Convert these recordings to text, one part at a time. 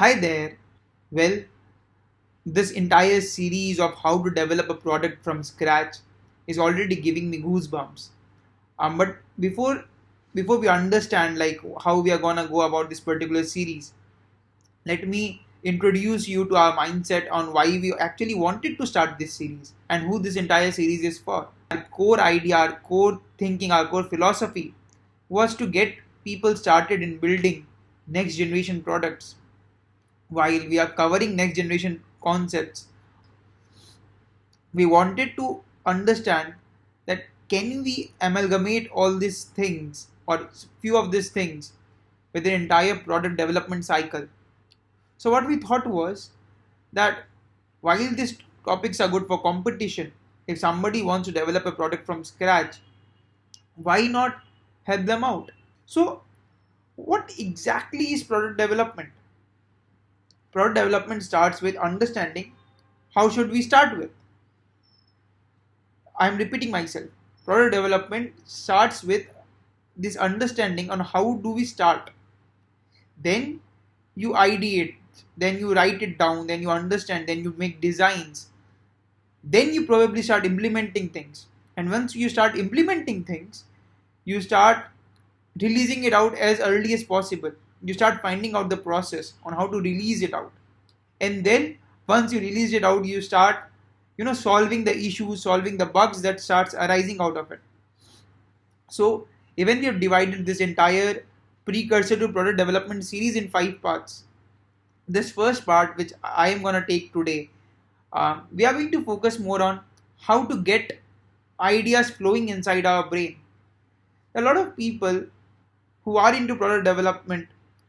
Hi there. Well, this entire series of how to develop a product from scratch is already giving me goosebumps. But before we understand like how we are gonna go about this particular series, let me introduce you to our mindset on why we actually wanted to start this series and who this entire series is for. Our core idea, our core thinking, our core philosophy was to get people started in building next generation products. While we are covering next generation concepts, we wanted to understand that can we amalgamate all these things or few of these things with an entire product development cycle. So what we thought was that while these topics are good for competition, if somebody wants to develop a product from scratch, why not help them out? So what exactly is product development? Product development starts with understanding how should we start with. I'm repeating myself. Product development starts with this understanding on how do we start. Then you ideate, then you write it down, then you understand, then you make designs. Then you probably start implementing things. And once you start implementing things, you start releasing it out as early as possible. You start finding out the process on how to release it out. And then once you release it out, you start solving the issues, solving the bugs that starts arising out of it. So even we have divided this entire precursor to product development series in 5 parts. This first part, which I am going to take today, we are going to focus more on how to get ideas flowing inside our brain. A lot of people who are into product development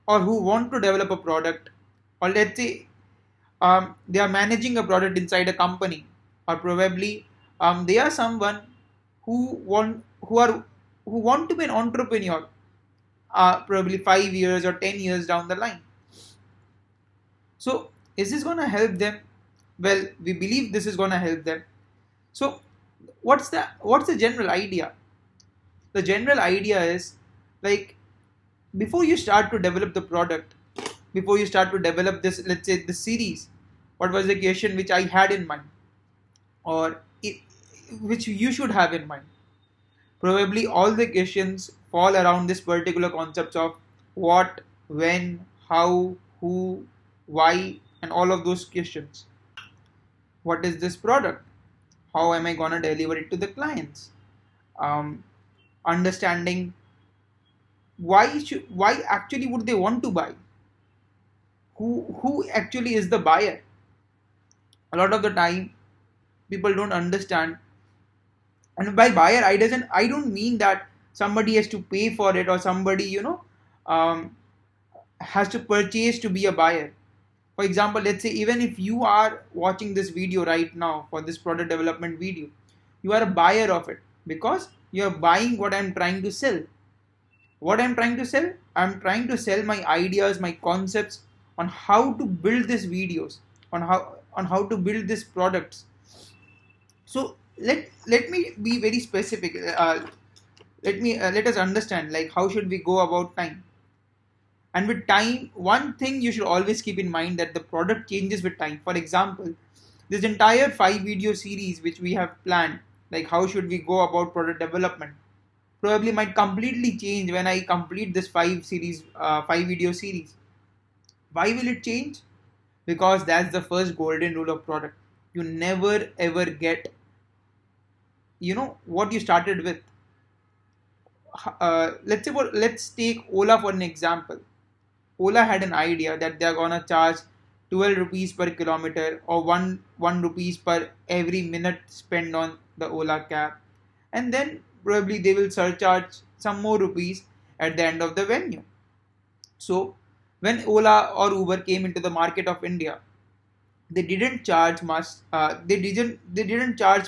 or who want to develop a product, or let's say they are managing a product inside a company, or probably they are someone who want to be an entrepreneur, probably 5 years or 10 years down the line. So is this going to help them? Well, we believe this is going to help them. So what's the general idea? The general idea is like, before you start to develop the product, before you start to develop this, let's say the series, what was the question which I had in mind, or which you should have in mind? Probably all the questions fall around this particular concepts of what, when, how, who, why, and all of those questions. What is this product? How am I gonna deliver it to the clients? Um, Understanding why actually would they want to buy? Who actually is the buyer? A lot of the time, people don't understand. And by buyer, I don't mean that somebody has to pay for it or somebody um, has to purchase to be a buyer. For example, let's say even if you are watching this video right now for this product development video, you are a buyer of it because you are buying what I'm trying to sell. What I'm trying to sell? I'm trying to sell my ideas, my concepts on how to build these videos, on how to build these products. So let me be very specific. Let us understand like how should we go about time. And with time, one thing you should always keep in mind that the product changes with time. For example, this entire 5 video series which we have planned, like how should we go about product development, probably might completely change when I complete this 5 video series. Why will it change? Because that's the first golden rule of product. You never ever get what you started with. Let's take Ola for an example. Ola had an idea that they're gonna charge 12 rupees per kilometer or one rupees per every minute spent on the Ola cab, and then probably they will surcharge some more rupees at the end of the venue. So when Ola or Uber came into the market of India, they didn't charge much. They didn't charge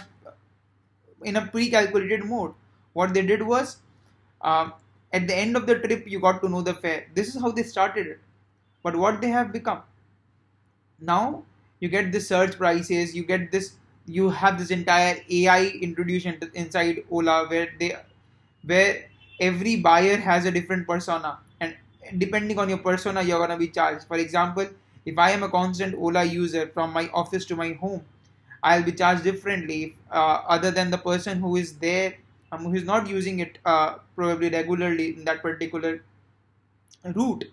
in a pre-calculated mode. What they did was, um, at the end of the trip, you got to know the fare. This is how they started it. But what they have become now, you get the search prices. You have this entire AI introduced inside Ola, where every buyer has a different persona, and depending on your persona, you're gonna be charged. For example, If I am a constant Ola user from my office to my home, I'll be charged differently other than the person who is there, who is not using it probably regularly in that particular route.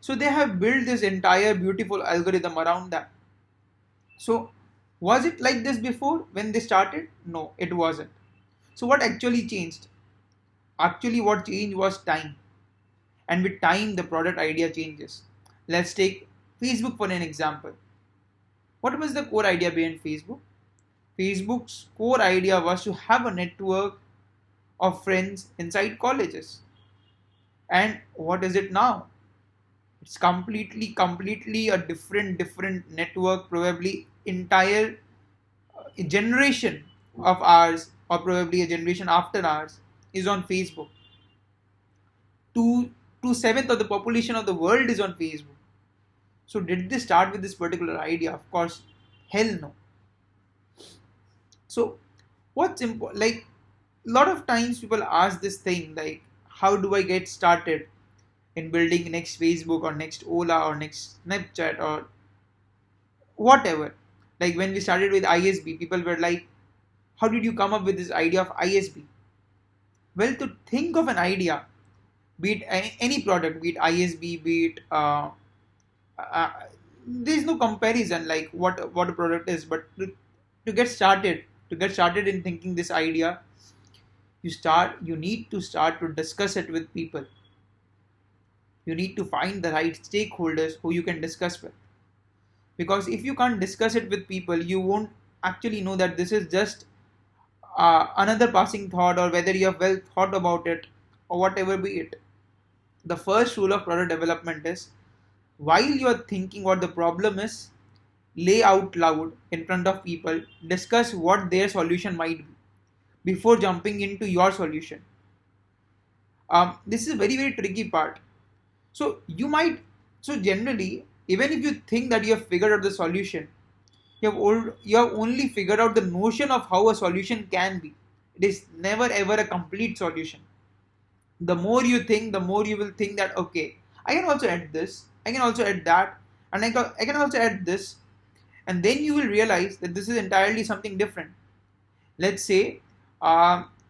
So they have built this entire beautiful algorithm around that. So was it like this before when they started? No, it wasn't. So what actually changed? Actually, what changed was time. And with time, the product idea changes. Let's take Facebook for an example. What was the core idea behind Facebook? Facebook's core idea was to have a network of friends inside colleges. And what is it now? It's completely a different network, probably entire generation of ours, or probably a generation after ours, is on Facebook. Two seventh of the population of the world is on Facebook. So did they start with this particular idea? Of course, hell no. So what's important? Like, a lot of times people ask this thing like, how do I get started in building next Facebook or next Ola or next Snapchat or whatever? Like when we started with ISB, people were like, how did you come up with this idea of ISB? Well, to think of an idea, be it any product, be it ISB, be it uh, there is no comparison like what a product is. But to get started, in thinking this idea, you need to start to discuss it with people. You need to find the right stakeholders who you can discuss with, because if you can't discuss it with people, you won't actually know that this is just another passing thought, or whether you have well thought about it, or whatever be it. The first rule of product development is, while you are thinking what the problem is, lay out loud in front of people, discuss what their solution might be before jumping into your solution. This is a very tricky part. So generally, even if you think that you have figured out the solution, you have only figured out the notion of how a solution can be. It is never ever a complete solution. The more you think, the more you will think that, okay, I can also add this, I can also add that, and I can also add this. And then you will realize that this is entirely something different. Let's say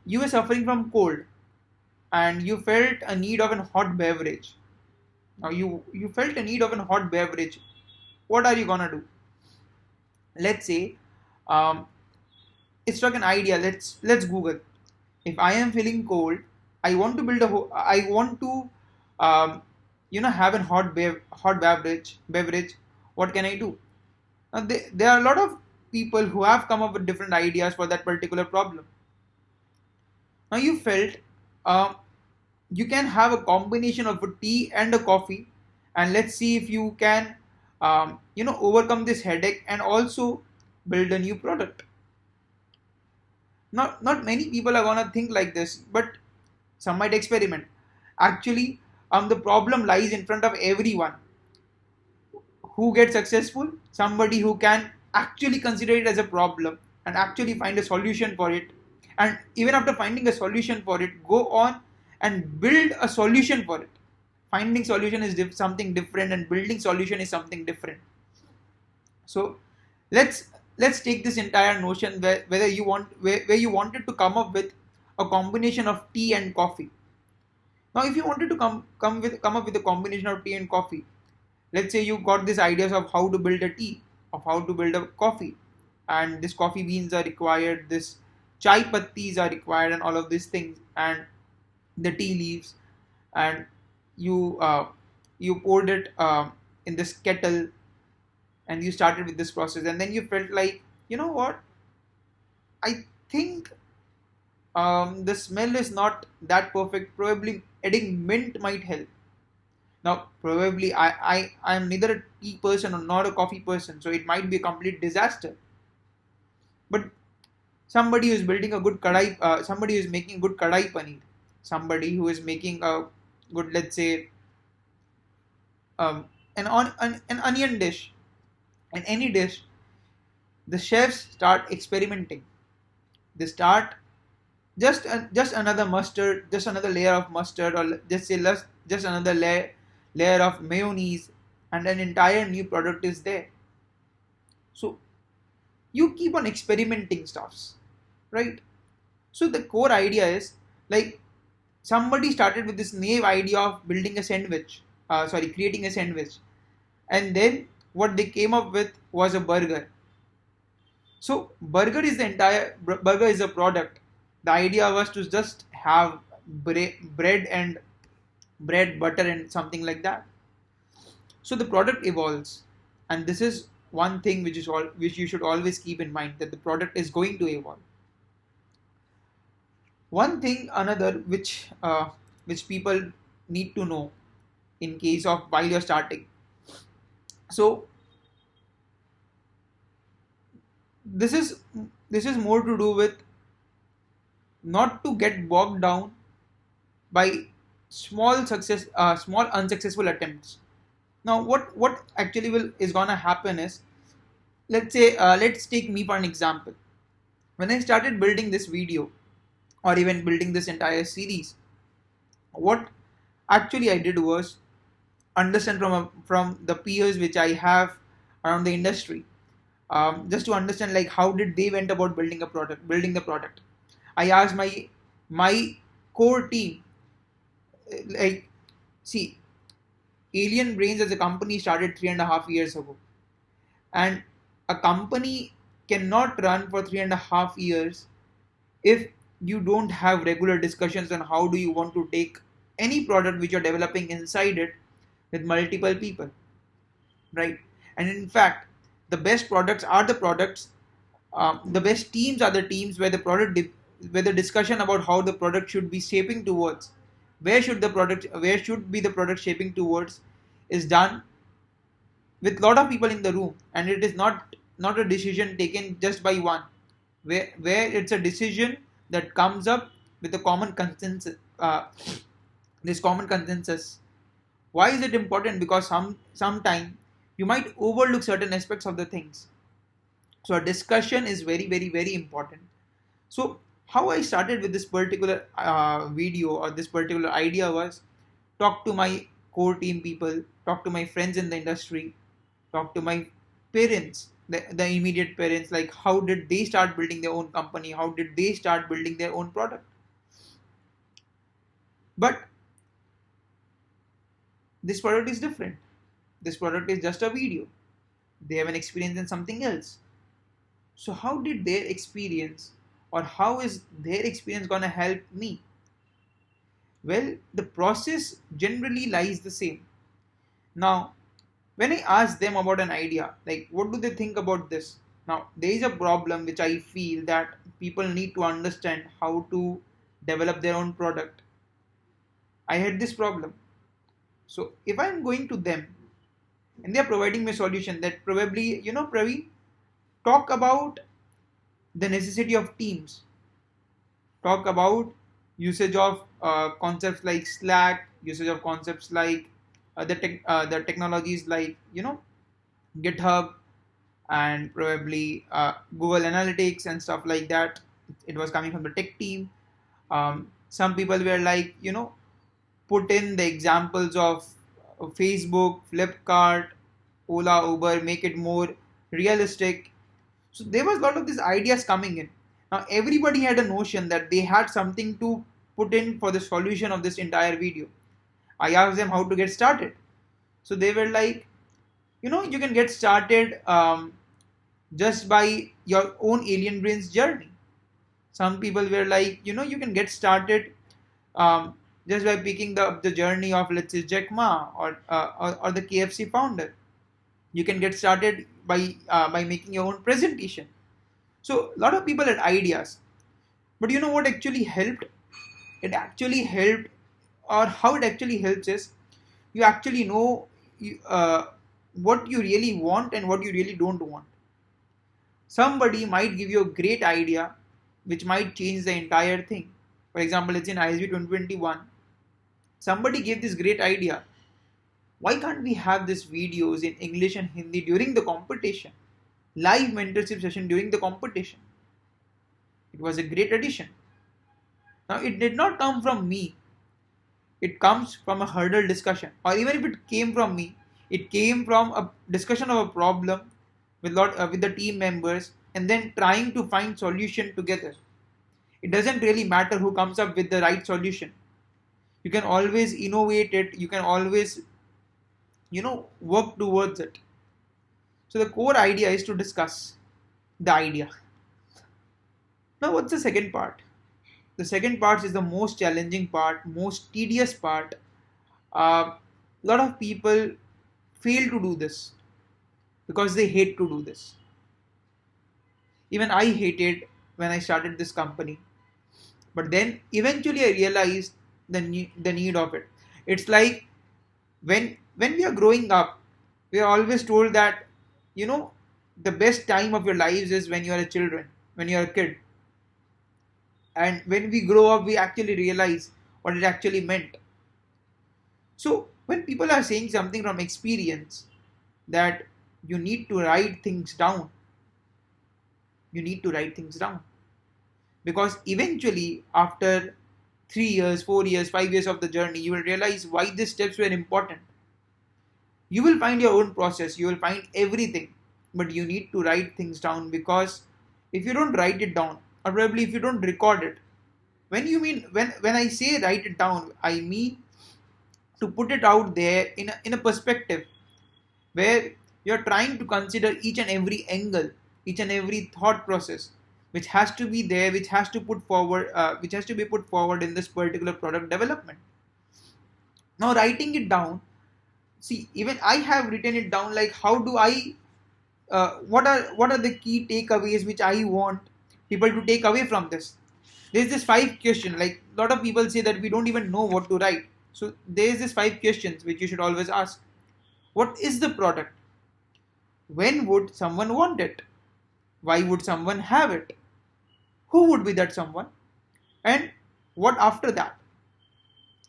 you were suffering from cold and you felt a need of a hot beverage. Now you felt a need of a hot beverage. What are you gonna do? Let's say it struck an idea. Let's Google. If I am feeling cold, I want to build I want to have a hot beverage. What can I do? Now there are a lot of people who have come up with different ideas for that particular problem. Now you felt you can have a combination of a tea and a coffee, and let's see if you can overcome this headache and also build a new product. Not many people are gonna think like this, but some might experiment. Actually, the problem lies in front of everyone. Who gets successful? Somebody who can actually consider it as a problem and actually find a solution for it, and even after finding a solution for it, go on and build a solution for it. Finding solution is something different, and building solution is something different. So let's take this entire notion where you wanted to come up with a combination of tea and coffee. Now if you wanted to come up with a combination of tea and coffee, let's say you got these ideas of how to build a tea, of how to build a coffee, and this coffee beans are required, this chai pattis are required, and all of these things, and the tea leaves, and you poured it in this kettle, and you started with this process, and then you felt like, you know what, I think the smell is not that perfect. Probably adding mint might help. Now, probably I am neither a tea person or not a coffee person, so it might be a complete disaster. But somebody who is building a good kadai, somebody who is making good kadai paneer, somebody who is making a good, let's say, an onion dish, and any dish, the chefs start experimenting. They start just another mustard, just another layer of mustard, or just say just another layer of mayonnaise, and an entire new product is there. So you keep on experimenting stuffs, right? So the core idea is like somebody started with this naive idea of building a sandwich, creating a sandwich, and then what they came up with was a burger. So burger is a product. The idea was to just have bread and bread, butter, and something like that. So the product evolves, and this is one thing which you should always keep in mind, that the product is going to evolve. One thing another which people need to know in case of while you're starting. So this is this is more to do with not to get bogged down by small unsuccessful attempts. Now what actually will is gonna happen is, let's take me for an example. When I started building this video, or even building this entire series, what actually I did was understand from the peers which I have around the industry, just to understand like how did they went about building the product. I asked my core team, like, see, Alien Brains as a company started 3.5 years ago, and a company cannot run for 3.5 years if you don't have regular discussions on how do you want to take any product which you're developing inside it with multiple people, right? And in fact, the best products are the products, the best teams are the teams where where the discussion about how the product should be shaping towards, where should be the product shaping towards, is done with a lot of people in the room, and it is not a decision taken just by one, where it's a decision that comes up with a common consensus. This common consensus. Why is it important? Because sometime you might overlook certain aspects of the things. So a discussion is very very very important. So how I started with this particular video or this particular idea was talk to my core team people, talk to my friends in the industry, talk to my parents, the immediate parents, like how did they start building their own company, how did they start building their own product. But this product is different. This product is just a video. They have an experience in something else. So how did their experience, or how is their experience gonna help me? Well, the process generally lies the same. Now, when I ask them about an idea, like what do they think about this? Now, there is a problem which I feel that people need to understand how to develop their own product. I had this problem. So if I'm going to them and they are providing me a solution, that probably, Praveen, talk about the necessity of teams, talk about usage of concepts like Slack, usage of concepts like the technologies like GitHub, and probably Google Analytics and stuff like that. It was coming from the tech team. Some people were like, put in the examples of Facebook, Flipkart, Ola, Uber, make it more realistic. So there was a lot of these ideas coming in. Now everybody had a notion that they had something to put in for the solution of this entire video. I asked them how to get started. So they were like, you can get started just by your own Alien Brains journey. Some people were like, you can get started just by picking the journey of, let's say, Jack Ma or the KFC founder. You can get started by making your own presentation. So a lot of people had ideas, but you know what actually helped? It actually helped, or how it actually helps is, you actually know what you really want and what you really don't want. Somebody might give you a great idea which might change the entire thing. For example, it's in ISB 2021. Somebody gave this great idea. Why can't we have these videos in English and Hindi during the competition? Live mentorship session during the competition. It was a great addition. Now, it did not come from me. It comes from a hurdle discussion. Or even if it came from me, It came from a discussion of a problem with the team members, and then trying to find solution together. It doesn't really matter who comes up with the right solution. You can always innovate it. You can always work towards it. So the core idea is to discuss the idea. Now, what's the second part? The second part is the most challenging part, most tedious part. A lot of people fail to do this because they hate to do this. Even I hated when I started this company, but then eventually I realized the need of it. It's like when we are growing up, we are always told that the best time of your lives is when you are a children, when you are a kid. And when we grow up, we actually realize what it actually meant. So when people are saying something from experience, that you need to write things down, you need to write things down. Because eventually, after 3 years, 4 years, 5 years of the journey, you will realize why these steps were important. You will find your own process, you will find everything, but you need to write things down, because if you don't write it down, or probably if you don't record it, when I say write it down, I mean to put it out there in a perspective where you're trying to consider each and every angle, each and every thought process, which has to be there, which has to be put forward in this particular product development. Now, writing it down, see, even I have written it down, like how do I what are the key takeaways which I want people to take away from this. There's this 5 question, like a lot of people say that we don't even know what to write. So there's this 5 questions which you should always ask. What is the product? When would someone want it? Why would someone have it? Who would be that someone? And what after that?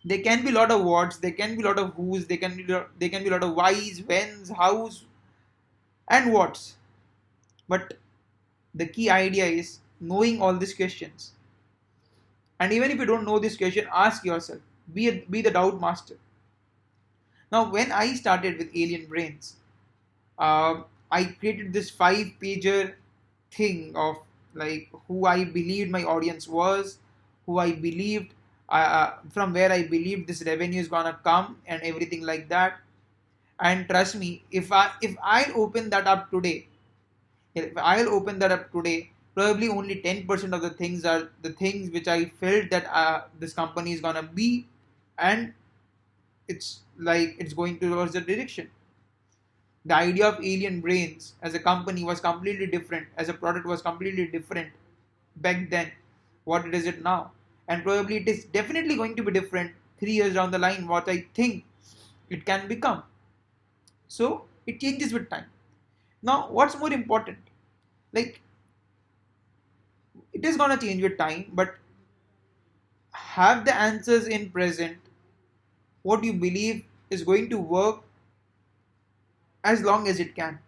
There can be a lot of whats, there can be a lot of whos, there can be a lot of whys, whens, hows, and whats. But the key idea is knowing all these questions. And even if you don't know this question, ask yourself. Be the doubt master. Now, when I started with Alien Brains, I created this 5-pager thing of like who I believed my audience was, who I believed, from where I believed this revenue is gonna come, and everything like that. And trust me, if I open that up today, probably only 10% of the things are the things which I felt that this company is gonna be, and it's going towards the direction. The idea of Alien Brains as a company was completely different, as a product was completely different back then, what it is it now. And probably it is definitely going to be different 3 years down the line, what I think it can become. So it changes with time. Now, what's more important? Like, it is gonna change with time, but have the answers in present. What you believe is going to work as long as it can.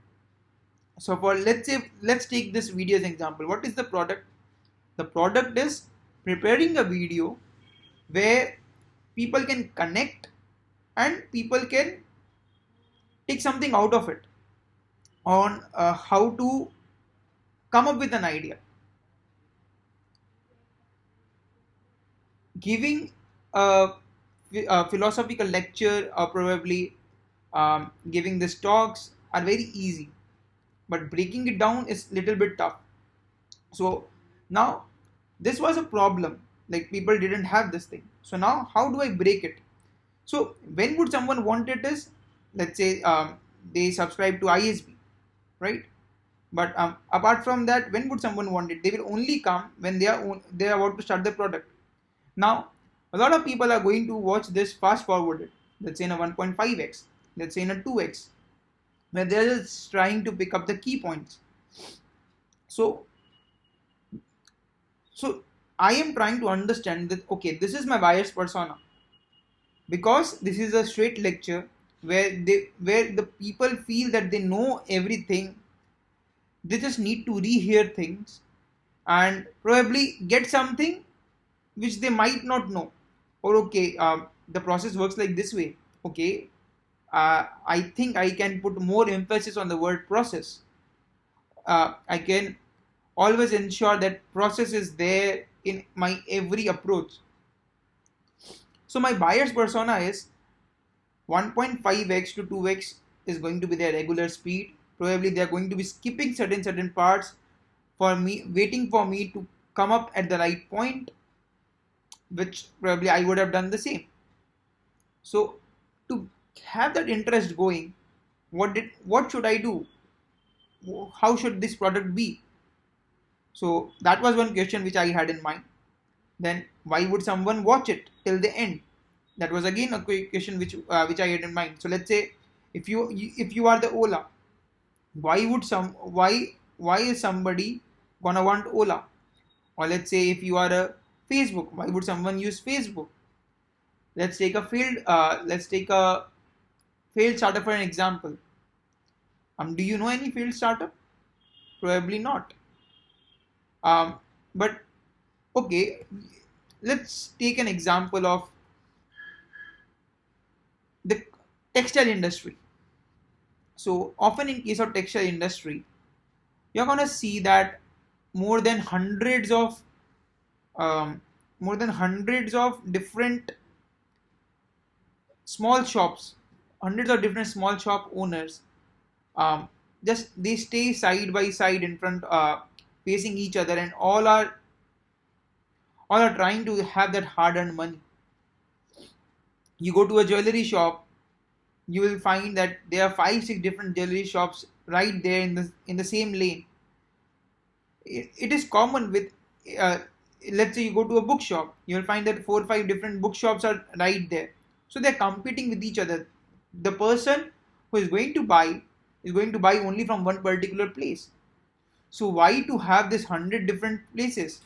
So let's take this video as an example. What is the product? The product is preparing a video where people can connect and people can take something out of it on how to come up with an idea. Giving a philosophical lecture, or probably giving these talks, are very easy, but breaking it down is little bit tough. So now this was a problem, like people didn't have this thing. So now how do I break it? So when would someone want it is, let's say they subscribe to ISB, right? But apart from that, when would someone want it? They will only come when they are about to start the product. Now, a lot of people are going to watch this fast forwarded, let's say in a 1.5x, let's say in a 2x, where they're just trying to pick up the key points. So I am trying to understand that, okay, this is my buyer's persona, because this is a straight lecture where the people feel that they know everything. They just need to rehear things and probably get something which they might not know. Or okay, the process works like this way. Okay, I think I can put more emphasis on the word process. I can always ensure that process is there in my every approach. So my buyer's persona is 1.5x to 2x is going to be their regular speed. Probably they are going to be skipping certain parts for me, waiting for me to come up at the right point, which probably I would have done the same. So to have that interest going, what should I do? How should this product be? So that was one question which I had in mind. Then why would someone watch it till the end? That was again a question which I had in mind. So let's say if you are the Ola, why is somebody gonna want Ola? Or let's say if you are a Facebook, why would someone use Facebook? Let's take a failed startup for an example. Do you know any failed startup? Probably not. But okay, let's take an example of the textile industry. So often in case of textile industry, you're gonna see that more than hundreds of um, more than hundreds of different small shops, hundreds of different small shop owners, um, just they stay side by side in front, facing each other, and all are trying to have that hard-earned money. You go to a jewelry shop, you will find that there are 5 6 different jewelry shops right there in the same lane. It is common with uh, let's say you go to a bookshop, you will find that 4 or 5 different bookshops are right there. So they're competing with each other. The person who is going to buy only from one particular place. So why to have this 100 different places?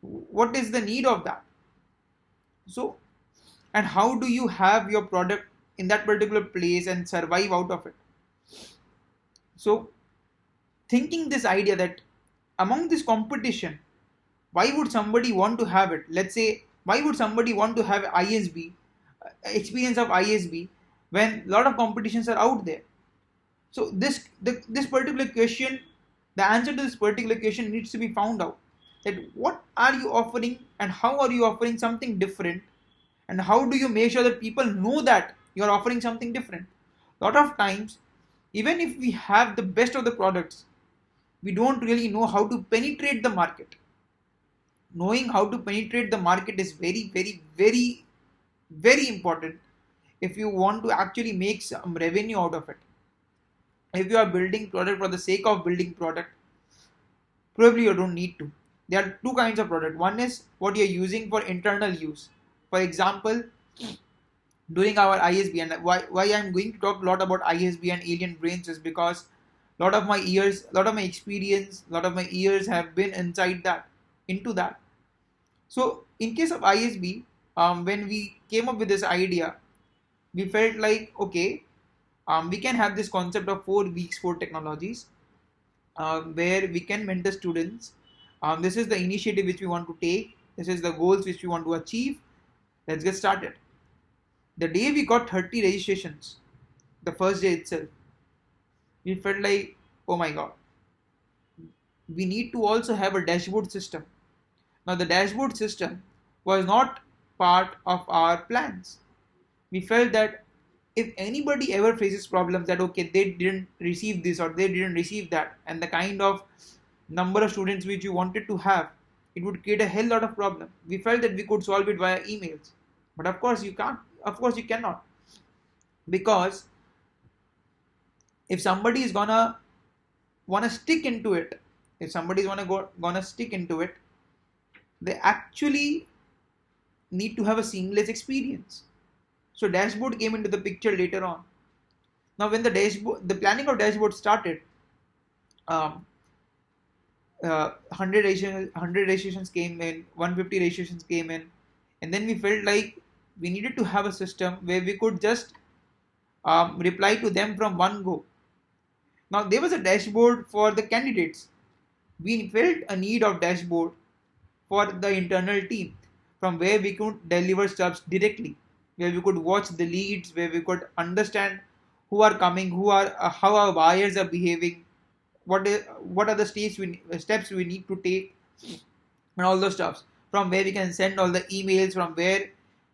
What is the need of that? So, and how do you have your product in that particular place and survive out of it? So thinking this idea that among this competition, why would somebody want to have it? Let's say, why would somebody want to have ISB, experience of ISB, when a lot of competitions are out there? So this particular question, the answer to this particular question needs to be found out. That what are you offering and how are you offering something different, and how do you make sure that people know that you are offering something different? A lot of times, even if we have the best of the products, we don't really know how to penetrate the market. Knowing how to penetrate the market is very, very, very, very important if you want to actually make some revenue out of it. If you are building product for the sake of building product, probably you don't need to. There are two kinds of product. One is what you're using for internal use. For example, during our ISB, and why I'm going to talk a lot about ISB and alien brains is because lot of my experience, lot of my years have been into that. So in case of ISB, when we came up with this idea, we felt like, okay, we can have this concept of 4 weeks, 4 technologies, where we can mentor students. This is the initiative which we want to take. This is the goals which we want to achieve. Let's get started. The day we got 30 registrations, the first day itself, we felt like, oh my god, we need to also have a dashboard system. Now the dashboard system was not part of our plans. We felt that if anybody ever faces problems that okay, they didn't receive this or they didn't receive that, and the kind of number of students which you wanted to have, it would create a hell lot of problem. We felt that we could solve it via emails, but of course you can't. Of course you cannot, because if somebody is gonna wanna stick into it, gonna stick into it, they actually need to have a seamless experience. So dashboard came into the picture later on. Now when the planning of dashboard started, 100 registrations came in, 150 registrations came in, and then we felt like we needed to have a system where we could just reply to them from one go. Now there was a dashboard for the candidates. We felt a need of dashboard for the internal team, from where we could deliver stuff directly where we could watch the leads, where we could understand who are coming, who are how our buyers are behaving, what are the steps we need to take, and all those stuffs. From where we can send all the emails, from where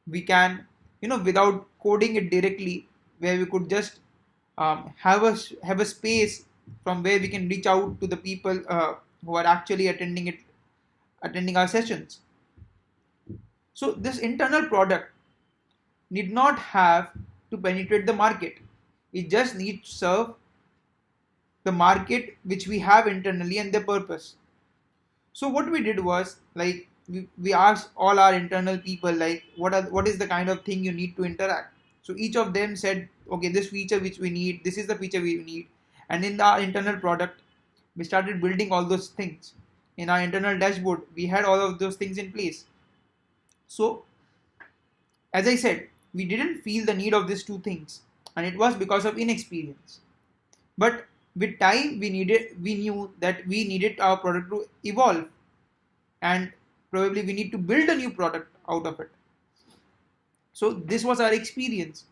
we can, without coding it directly, where we could just have a space from where we can reach out to the people who are actually attending our sessions. So this internal product need not have to penetrate the market. It just needs to serve the market which we have internally and their purpose. So what we did was, like, we asked all our internal people, like, what is the kind of thing you need to interact. So each of them said, okay, this feature which we need, this is the feature we need. And in our internal product, we started building all those things. In our internal dashboard, we had all of those things in place. So as I said, we didn't feel the need of these two things, and it was because of inexperience. But with time, we knew that we needed our product to evolve, and probably we need to build a new product out of it. So this was our experience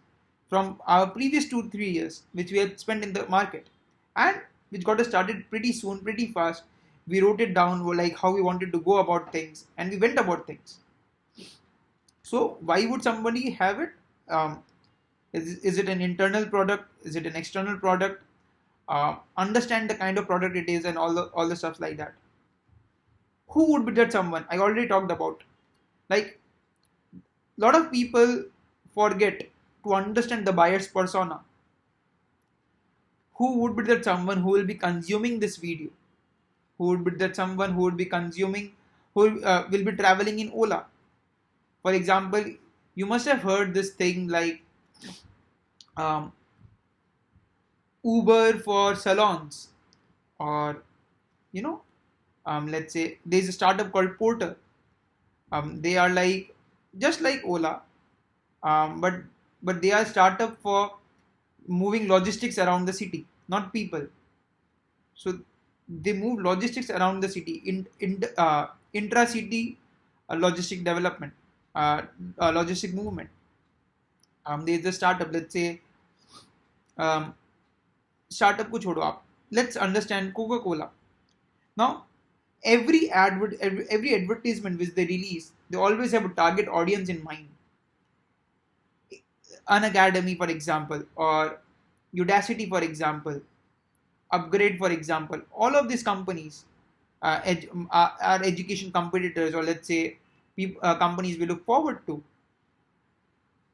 from our previous 2-3 years, which we had spent in the market, and which got us started pretty soon, pretty fast. We wrote it down, like how we wanted to go about things, and we went about things. So why would somebody have it? Is it an internal product? Is it an external product? Understand the kind of product it is, and all the stuff like that. Who would be that someone? I already talked about. Like, a lot of people forget to understand the buyer's persona. Who would be that someone who will be consuming this video? Who would be that someone who would be consuming, who will be traveling in Ola? For example, you must have heard this thing like Uber for salons, or let's say there's a startup called Porter. They are like just like Ola, but they are a startup for moving logistics around the city, not people. So they move logistics around the city in intra-city logistic development, logistic movement. There's a startup. Let's say startup को छोड़ो आप. Let's understand Coca-Cola. Now, every advertisement which they release, they always have a target audience in mind. An Academy, for example, or Udacity, for example, Upgrade, for example, all of these companies are education competitors, or let's say companies we look forward to.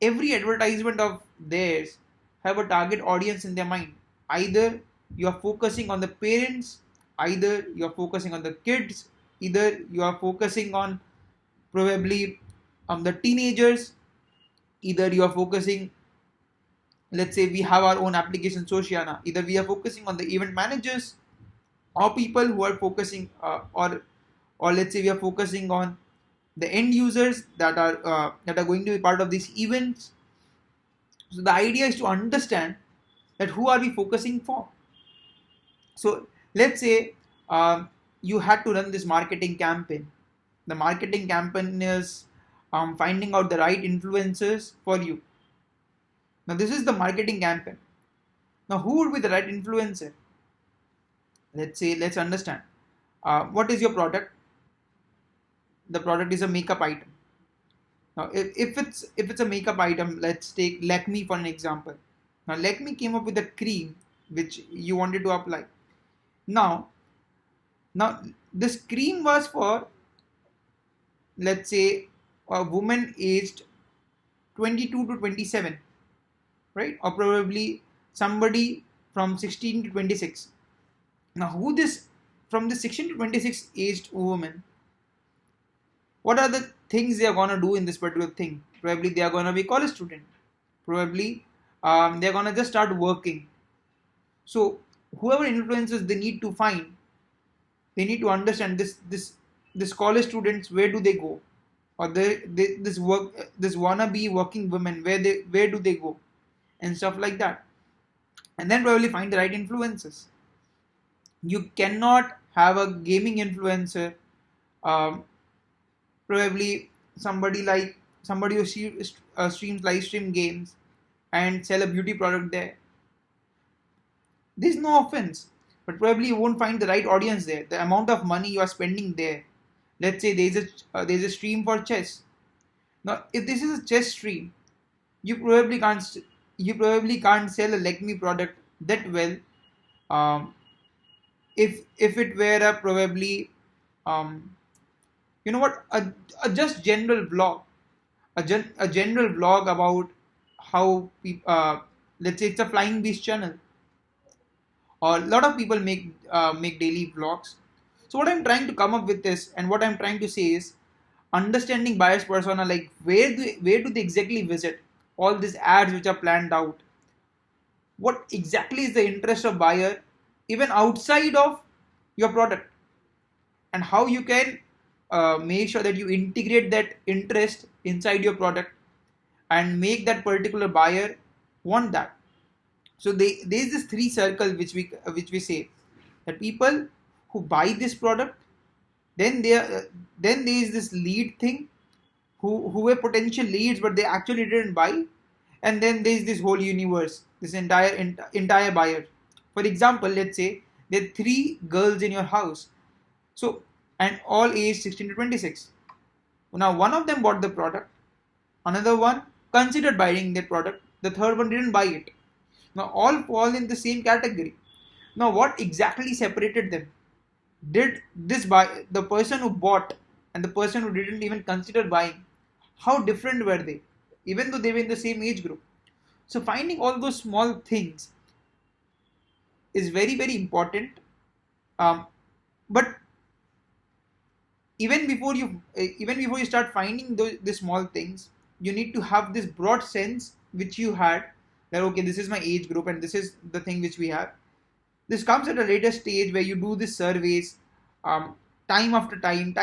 Every advertisement of theirs have a target audience in their mind. Either you are focusing on the parents, either you are focusing on the kids, either you are focusing on probably the teenagers, either you are focusing, let's say we have our own application Sociana, either we are focusing on the event managers, or people who are focusing or let's say we are focusing on the end users that are going to be part of these events. So the idea is to understand that who are we focusing for. So let's say you had to run this marketing campaign. The marketing campaign is finding out the right influencers for you. Now this is the marketing campaign. Now who would be the right influencer? Let's understand. What is your product? The product is a makeup item. Now if it's a makeup item, let's take Lakme for an example. Now Lakme came up with a cream which you wanted to apply. Now this cream was for, let's say, a woman aged 22 to 27, right? Or probably somebody from 16 to 26. Now who this, from the 16 to 26 aged woman, what are the things they are going to do in this particular thing? Probably they are going to be college student. Probably they are going to just start working. So whoever influences they need to find, they need to understand this college students, where do they go, or this wannabe working women, where do they go, and stuff like that, and then probably find the right influencers. You cannot have a gaming influencer, probably somebody like somebody who streams live stream games and sell a beauty product there. There's no offense, but probably you won't find the right audience there. The amount of money you are spending there. Let's say there's a stream for chess. Now, if this is a chess stream, you probably can't sell a Let Me product that well. Um, if it were a probably you know what a just general vlog, a general vlog about how let's say it's a flying beast channel, or a lot of people make daily vlogs. So what I'm trying to come up with is, and what I'm trying to say is, understanding buyer's persona, like where do they exactly visit, all these ads which are planned out, what exactly is the interest of buyer even outside of your product, and how you can make sure that you integrate that interest inside your product and make that particular buyer want that. So there's this three circle which we say that people who buy this product, then there is this lead thing, who were potential leads but they actually didn't buy, and then there is this whole universe, this entire buyer. For example, let's say there are three girls in your house, so, and all age 16 to 26. Now one of them bought the product, another one considered buying the product, the third one didn't buy it. Now all fall in the same category. Now what exactly separated them? Did this buy, the person who bought and the person who didn't even consider buying, how different were they, even though they were in the same age group? So finding all those small things is very, very important. But even before you start finding the small things, you need to have this broad sense which you had, that okay, this is my age group and this is the thing which we have. This comes at a later stage where you do these surveys, time after time,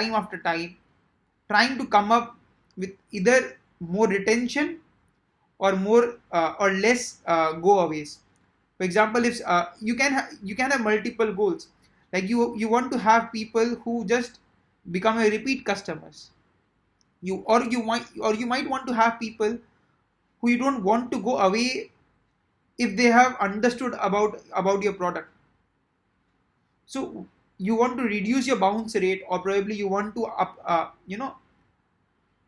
trying to come up with either more retention or more or less go-aways. For example, if you can have multiple goals, like you want to have people who just become a repeat customers. You might want to have people who you don't want to go away if they have understood about your product. So you want to reduce your bounce rate, or probably you want to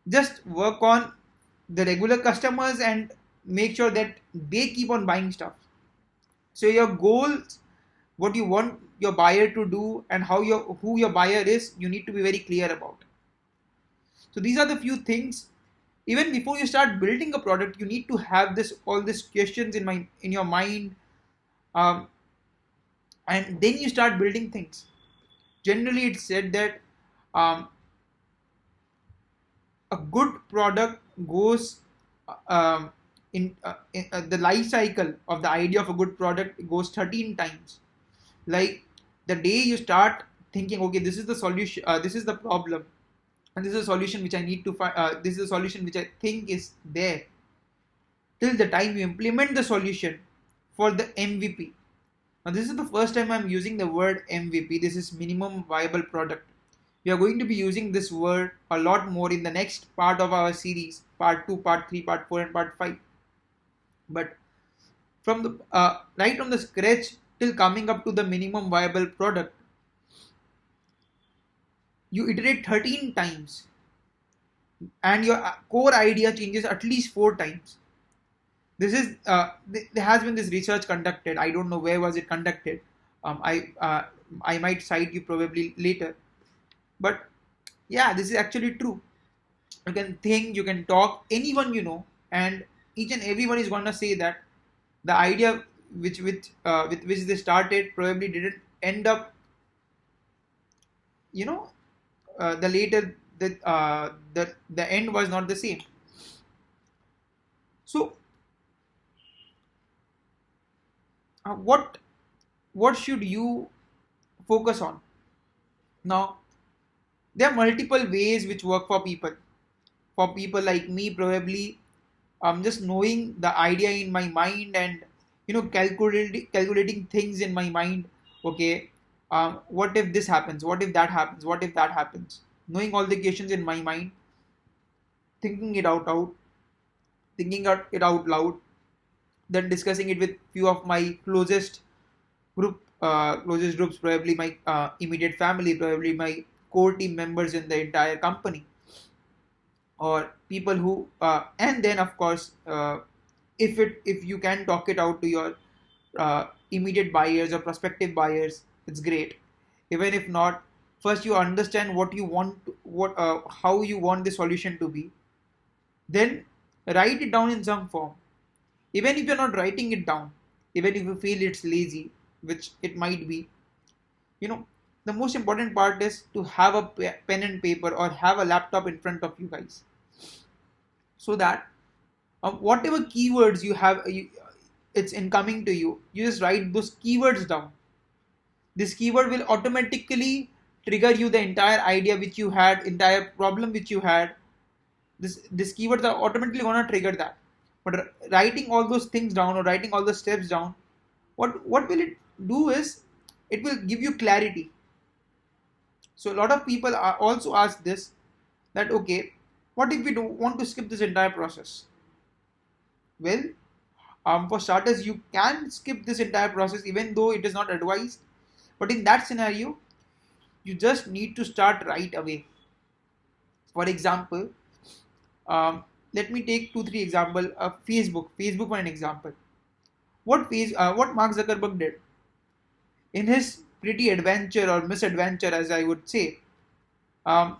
just work on the regular customers and make sure that they keep on buying stuff. So your goals, what you want your buyer to do, and who your buyer is, you need to be very clear about. So these are the few things. Even before you start building a product, you need to have all these questions in your mind, and then you start building things. Generally, it's said that a good product goes in the life cycle of the idea of a good product goes 13 times. Like the day you start thinking, okay, this is the solution, this is the problem, and this is a solution which I need to find, this is a solution which I think is there, till the time you implement the solution for the MVP. Now this is the first time I'm using the word MVP. This is minimum viable product. We are going to be using this word a lot more in the next part of our series, part 2, part 3, part 4 and part 5. But from the right from the scratch till coming up to the minimum viable product, you iterate 13 times and your core idea changes at least 4 times. This is there has been this research conducted. I don't know where was it conducted. I might cite you probably later. But yeah, this is actually true. You can think, you can talk, anyone you know, and each and everyone is going to say that the idea with which they started probably didn't end up, the later the end was not the same. So what should you focus on? Now there are multiple ways which work for people. For people like me, probably just knowing the idea in my mind and calculating things in my mind. Okay, what if this happens? What if that happens? What if that happens? Knowing all the questions in my mind. thinking it out loud, then discussing it with few of my closest groups, probably my immediate family, probably my core team members in the entire company, or people who, and then of course, if you can talk it out to your immediate buyers or prospective buyers, it's great. Even if not, first you understand what you want, how you want the solution to be, then write it down in some form. Even if you're not writing it down, even if you feel it's lazy, which it might be, you know, the most important part is to have a pen and paper or have a laptop in front of you guys, so that whatever keywords you have, it's incoming to you, you just write those keywords down. This keyword will automatically trigger you the entire idea which you had, entire problem which you had. This keywords are automatically gonna trigger that. But writing all those things down or writing all the steps down, what will it do is it will give you clarity. So a lot of people are also ask this, that okay, what if we don't want to skip this entire process? Well, for starters, you can skip this entire process even though it is not advised. But in that scenario, you just need to start right away. For example, let me take 2-3 example. Facebook for an example. What Mark Zuckerberg did in his pretty adventure or misadventure, as I would say, um,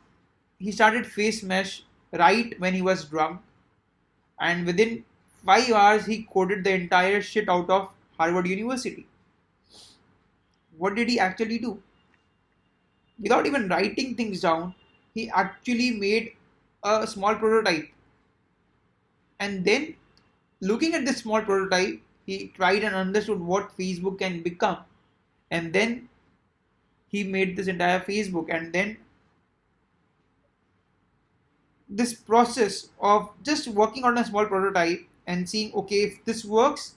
he started face mesh right when he was drunk, and within 5 hours he coded the entire shit out of Harvard University. What did he actually do? Without even writing things down, he actually made a small prototype, and then looking at this small prototype, he tried and understood what Facebook can become, and then he made this entire Facebook. And then this process of just working on a small prototype and seeing, okay, if this works,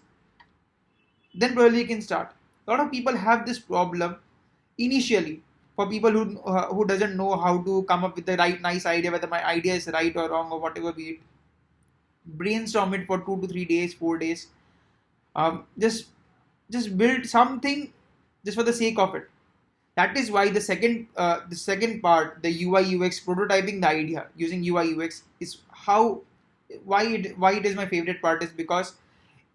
then probably you can start. A lot of people have this problem initially. For people who doesn't know how to come up with the right nice idea, whether my idea is right or wrong or whatever be it, brainstorm it for 2 to 3 days, 4 days. Just build something just for the sake of it. That is why the second part, the UI UX, prototyping the idea using UI UX, is why it is my favorite part, is because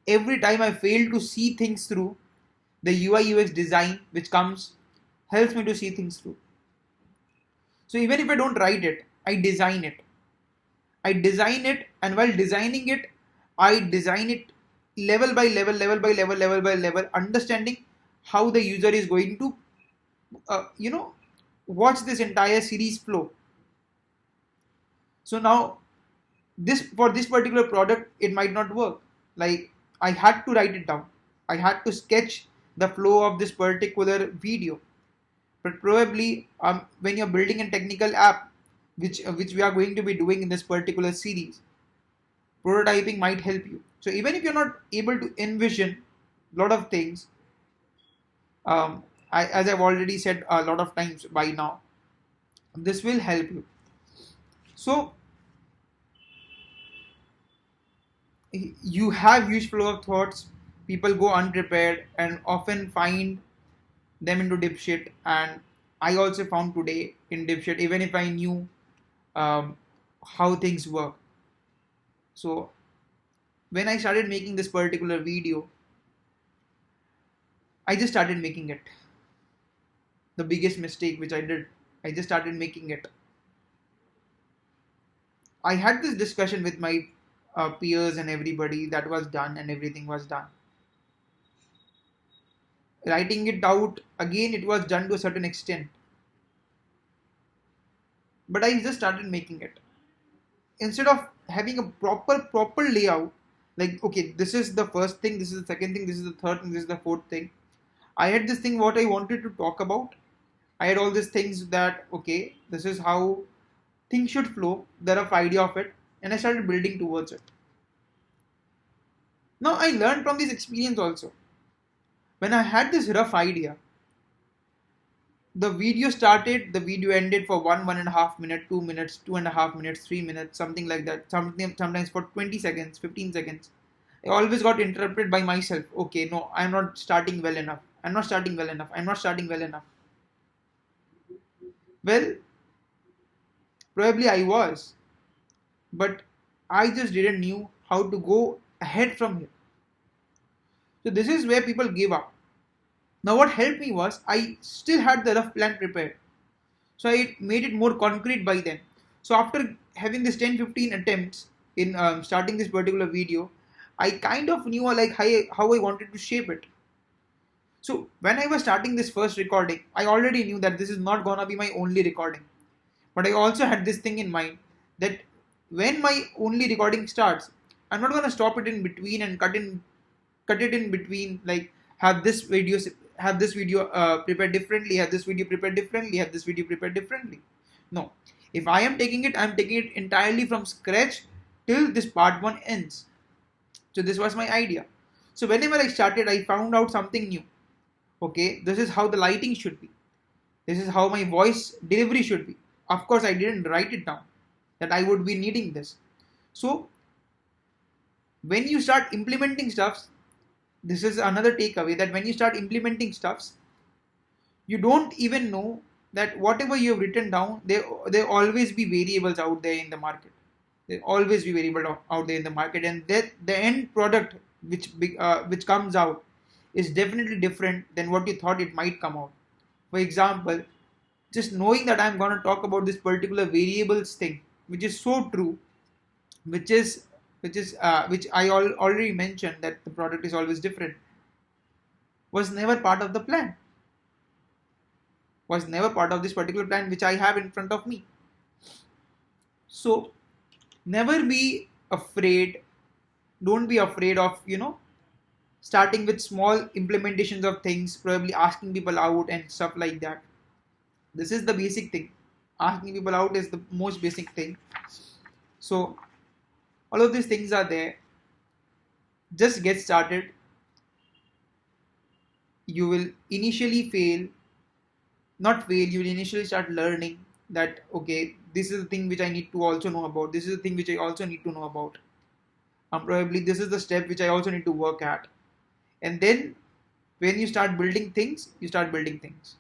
every time I fail to see things through, the UI UX design which comes helps me to see things through. So even if I don't write it, I design it. And while designing it, I design it level by level, understanding how the user is going to, watch this entire series flow. So now, for this particular product, it might not work. Like, I had to write it down. I had to sketch the flow of this particular video. But probably when you're building a technical app, which we are going to be doing in this particular series, prototyping might help you. So even if you're not able to envision a lot of things, as I've already said a lot of times by now, this will help you. So you have huge flow of thoughts. People go unprepared and often find them into dipshit, and I also found today in dipshit, even if I knew how things work. So when I started making this particular video, I just started making it. The biggest mistake which I did, I just started making it. I had this discussion with my peers and everybody, that was done and everything was done. Writing it out, again, it was done to a certain extent. But I just started making it. Instead of having a proper layout, like, okay, this is the first thing, this is the second thing, this is the third thing, this is the fourth thing. I had this thing what I wanted to talk about. I had all these things that, okay, this is how things should flow, the rough idea of it, and I started building towards it. Now I learned from this experience also. When I had this rough idea, The video started, the video ended for 1.5 minutes, 2 minutes, 2.5 minutes, 3 minutes, something like that. Sometimes for 20 seconds, 15 seconds. I always got interrupted by myself. Okay, no, I'm not starting well enough. I'm not starting well enough. I'm not starting well enough. Well, probably I was, but I just didn't knew how to go ahead from here. So this is where people give up. Now what helped me was I still had the rough plan prepared. So I made it more concrete by then. So after having this 10-15 attempts in starting this particular video, I kind of knew like how I wanted to shape it. So when I was starting this first recording, I already knew that this is not gonna be my only recording. But I also had this thing in mind that when my only recording starts, I'm not gonna stop it in between and cut it in between, like have this video prepared differently, have this video prepared differently, have this video prepared differently. No, if I am taking it, I'm taking it entirely from scratch till this part 1 ends. So this was my idea. So whenever I started, I found out something new. Okay, this is how the lighting should be, this is how my voice delivery should be. Of course I didn't write it down that I would be needing this. So when you start implementing stuff, this is another takeaway, that when you start implementing stuffs, you don't even know that whatever you have written down, there always be variables out there in the market. There always be variable out there in the market, and that the end product which comes out is definitely different than what you thought it might come out. For example, just knowing that I'm going to talk about this particular variables thing, which is so true, which I already mentioned, that the product is always different, was never part of the plan. Was never part of this particular plan which I have in front of me. So never be afraid. Don't be afraid of starting with small implementations of things, probably asking people out and stuff like that. This is the basic thing. Asking people out is the most basic thing. So all of these things are there. Just get started. You will initially you will initially start learning that, okay, this is the thing which I need to also know about. This is the thing which I also need to know about. Probably this is the step which I also need to work at. And then when you start building things, you start building things.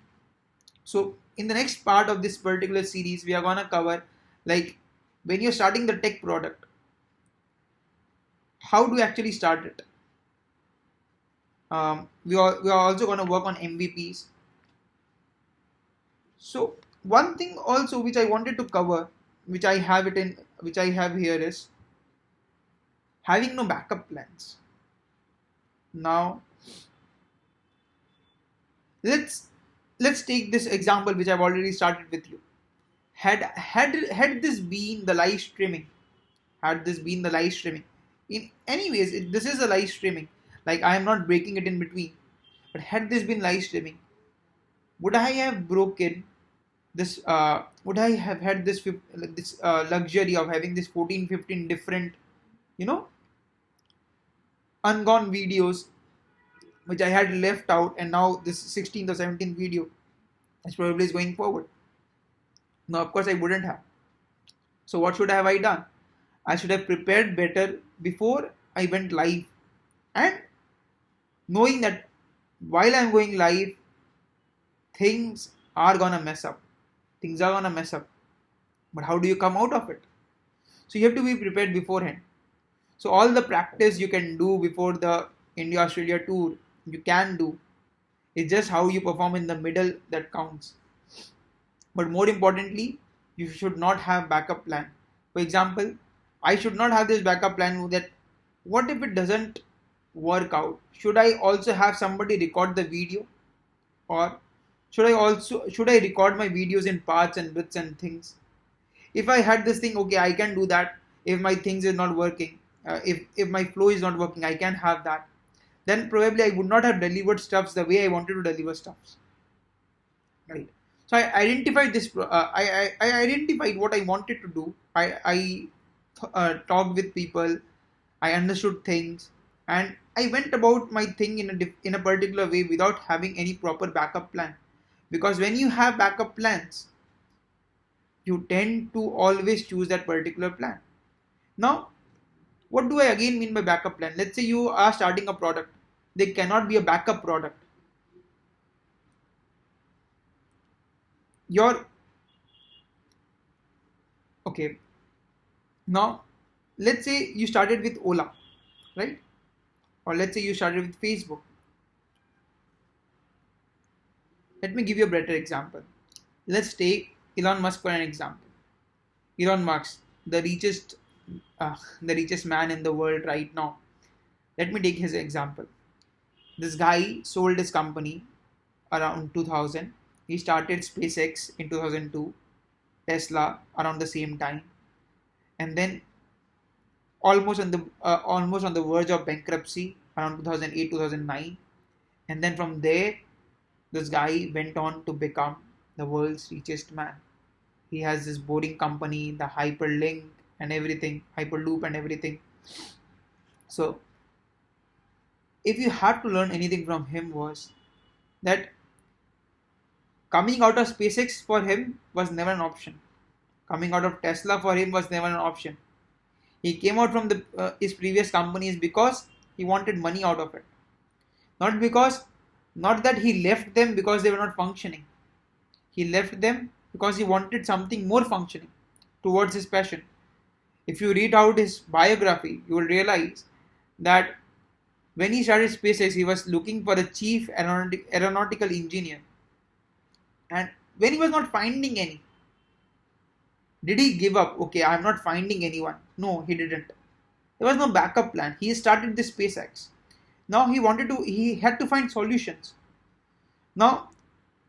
So in the next part of this particular series, we are going to cover, like, when you're starting the tech product, how do you actually start it? We are also going to work on MVPs. So one thing also which I wanted to cover, which I have here, is having no backup plans. Now let's take this example which I've already started with you. Had this been the live streaming, in any ways, this is a live streaming, like I am not breaking it in between, but had this been live streaming, would I have broken this, would I have had this luxury of having this 14-15 different ungone videos which I had left out, and now this 16th or 17th video is probably going forward? No, of course I wouldn't have. So what should have I done? I should have prepared better before I went live, and knowing that while I'm going live, things are gonna mess up. But how do you come out of it? So you have to be prepared beforehand. So all the practice you can do before the India-Australia tour, you can do. It's just how you perform in the middle that counts. But more importantly, you should not have backup plan. For example, I should not have this backup plan that what if it doesn't work out? Should I also have somebody record the video? Or should I record my videos in parts and bits and things? If I had this thing, okay, I can do that. If my things is not working, if my flow is not working, I can have that. Then probably I would not have delivered stuffs the way I wanted to deliver stuffs. Right. So I identified this. I identified what I wanted to do. I talked with people. I understood things, and I went about my thing in a particular way without having any proper backup plan. Because when you have backup plans, you tend to always choose that particular plan. Now, what do I again mean by backup plan? Let's say you are starting a product. There cannot be a backup product. Your okay. Now, let's say you started with Ola, right? Or let's say you started with Facebook. Let me give you a better example. Let's take Elon Musk for an example. Elon Musk, the richest man in the world right now. Let me take his example. This guy sold his company around 2000. He started SpaceX in 2002, Tesla around the same time, and then almost on the verge of bankruptcy around 2008 2009, and then from there this guy went on to become the world's richest man. He has this boring company, the hyperlink and everything, hyperloop and everything. So if you had to learn anything from him was that coming out of SpaceX for him was never an option. Coming out of Tesla for him was never an option. He came out from his previous companies because he wanted money out of it. Not that he left them because they were not functioning. He left them because he wanted something more functioning towards his passion. If you read out his biography, you will realize that when he started SpaceX, he was looking for a chief aeronautical engineer. And when he was not finding any, did he give up? Okay, I'm not finding anyone. No, he didn't. There was no backup plan. He started this SpaceX. Now he had to find solutions. Now,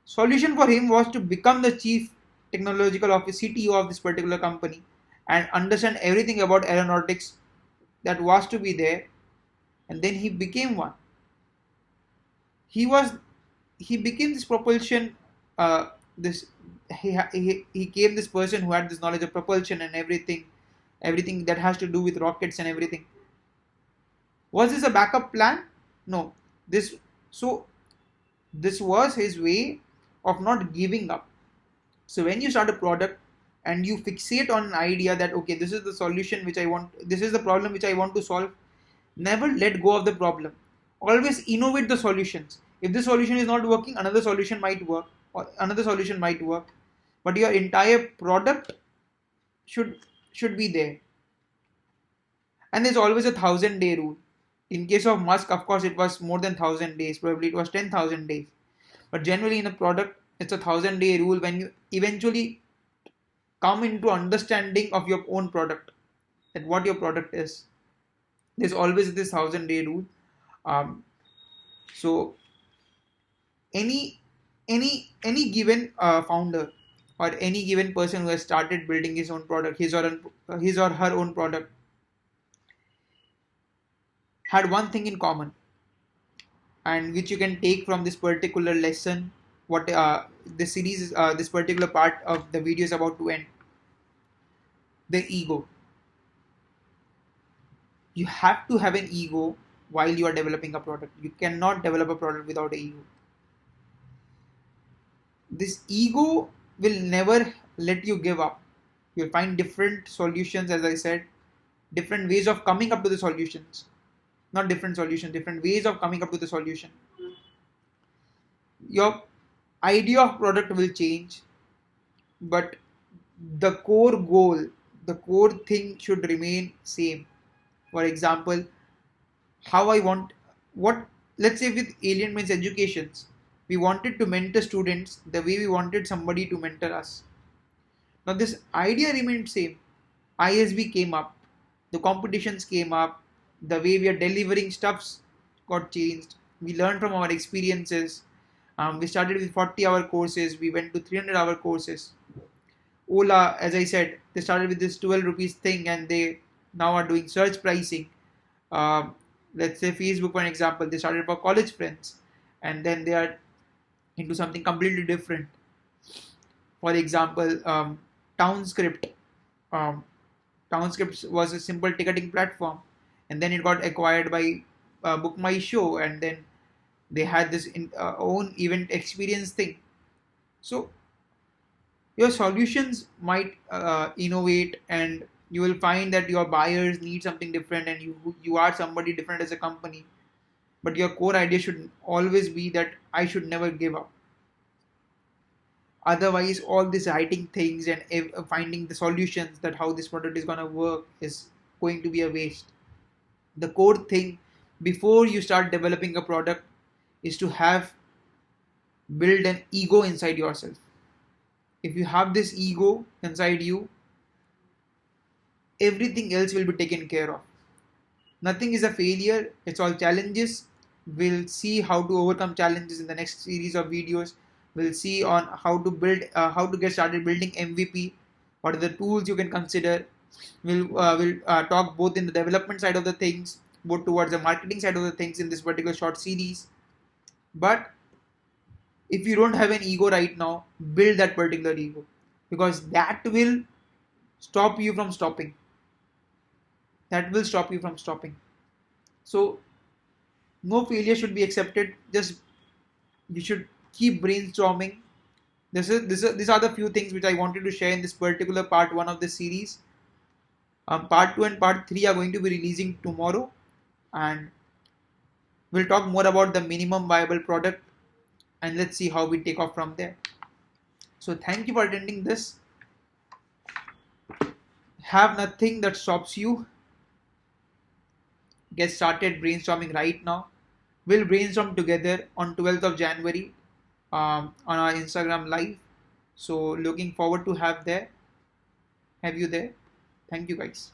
solution for him was to become the chief technological officer, CTO of this particular company, and understand everything about aeronautics that was to be there. And then he became one. He became this propulsion. This he came this person who had this knowledge of propulsion and everything that has to do with rockets and everything. Was this a backup plan? No. This was his way of not giving up. So when you start a product and you fixate on an idea that okay, this is the solution which I want, this is the problem which I want to solve, never let go of the problem. Always innovate the solutions. If this solution is not working, another solution might work, or another solution might work, but your entire product should be there. And there's always a 1,000-day rule. In case of Musk, of course, it was more than 1,000 days. Probably it was 10,000 days. But generally in a product, it's a 1,000-day rule when you eventually come into understanding of your own product, that what your product is. There's always this 1,000-day rule. So any given founder or any given person who has started building his own product, his or her own product, had one thing in common, and which you can take from this particular lesson, what this series, this particular part of the video is about to end. The ego. You have to have an ego while you are developing a product. You cannot develop a product without an ego. This ego will never let you give up. You'll find different solutions, as I said, different ways of coming up to the solutions. Not different solutions, different ways of coming up to the solution. Your idea of product will change, but the core goal, the core thing should remain same. For example, let's say with Alien Minds Educations, we wanted to mentor students the way we wanted somebody to mentor us. Now this idea remained same. ISB came up, the competitions came up, the way we are delivering stuffs got changed. We learned from our experiences. We started with 40-hour courses. We went to 300-hour courses. Ola, as I said, they started with this 12 rupees thing and they now are doing search pricing. Let's say Facebook, for example, they started for college friends and then they are into something completely different. For example, Townscript. Townscript was a simple ticketing platform, and then it got acquired by Book My Show, and then they had this own event experience thing. So your solutions might innovate, and you will find that your buyers need something different, and you are somebody different as a company. But your core idea should always be that I should never give up. Otherwise, all these writing things and finding the solutions that how this product is going to work is going to be a waste. The core thing before you start developing a product is to have build an ego inside yourself. If you have this ego inside you, everything else will be taken care of. Nothing is a failure, it's all challenges. We'll see how to overcome challenges in the next series of videos. We'll see on how to build, how to get started building MVP. What are the tools you can consider? We'll talk both in the development side of the things, both towards the marketing side of the things in this particular short series. But if you don't have an ego right now, build that particular ego, because that will stop you from stopping. That will stop you from stopping. So no failure should be accepted. Just you should keep brainstorming. These are the few things which I wanted to share in this particular part one of this series. Part two and part three are going to be releasing tomorrow, and we'll talk more about the minimum viable product, and let's see how we take off from there. So thank you for attending this. Have nothing that stops you. Get started brainstorming right now. We'll brainstorm together on 12th of January on our Instagram live. So looking forward to have you there. Thank you guys.